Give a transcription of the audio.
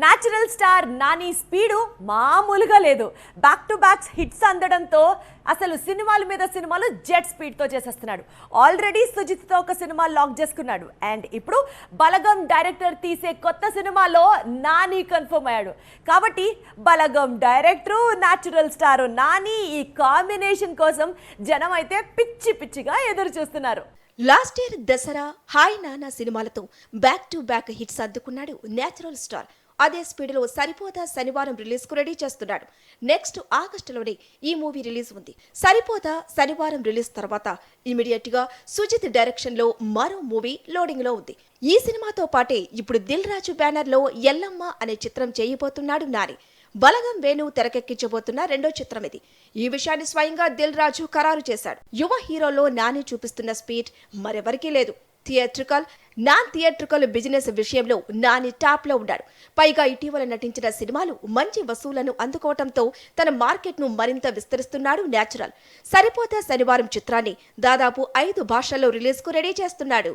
Natural star Nani speed మామూలుగా లేదు. Back to backs hits అందడంతో అసలు సినిమాల మీద సినిమాలు జెట్ స్పీడ్తో చేసేస్తున్నాడు. ఆల్రెడీ సుజిత్తో ఒక సినిమా లాక్ చేసుకున్నాడు. అండ్ ఇప్పుడు బలగం డైరెక్టర్ తీసే కొత్త సినిమాలో నాని కన్ఫర్మ్ అయ్యాడు. కాబట్టి బలగం డైరెక్టరు, న్యాచురల్ స్టార్ నాని ఈ కాంబినేషన్ కోసం జనం అయితే పిచ్చి పిచ్చిగా ఎదురు చూస్తున్నారు. లాస్ట్ ఇయర్ దసరా, హాయ్ నానా సినిమాలతో బ్యాక్ టు బ్యాక్ హిట్స్ అందుకున్నాడు న్యాచురల్ స్టార్. అదే స్పీడ్లో సరిపోదా శనివారం రిలీజ్ కు రెడీ చేస్తున్నాడు. నెక్స్ట్ ఆగస్టులోనే ఈ మూవీ రిలీజ్ ఉంది. సరిపోదా శనివారం రిలీజ్ తర్వాత ఇమీడియట్ గా సుజిత్ డైరెక్షన్ లో మరో మూవీ లోడింగ్ లో ఉంది. ఈ సినిమాతో పాటే ఇప్పుడు దిల్ రాజు బ్యానర్ లో ఎల్లమ్మ అనే చిత్రం చేయబోతున్నాడు నాని. బలగం వేణు తెరకెక్కించబోతున్న రెండో చిత్రం ఇది. ఈ విషయాన్ని స్వయంగా దిల్ రాజు ఖరారు చేశాడు. యువ హీరోలో నాని చూపిస్తున్న స్పీడ్ మరెవరికీ లేదు. థియేట్రికల్, నాన్ థియేట్రికల్ బిజినెస్ విషయంలో నాని టాప్ లో ఉన్నాడు. పైగా ఇటీవల నటించిన సినిమాలు మంచి వసూళ్లను అందుకోవడంతో తన మార్కెట్ ను మరింత విస్తరిస్తున్నాడు న్యాచురల్. సరిపోతే శనివారం చిత్రాన్ని దాదాపు 5 భాషల్లో రిలీజ్ కు రెడీ చేస్తున్నాడు.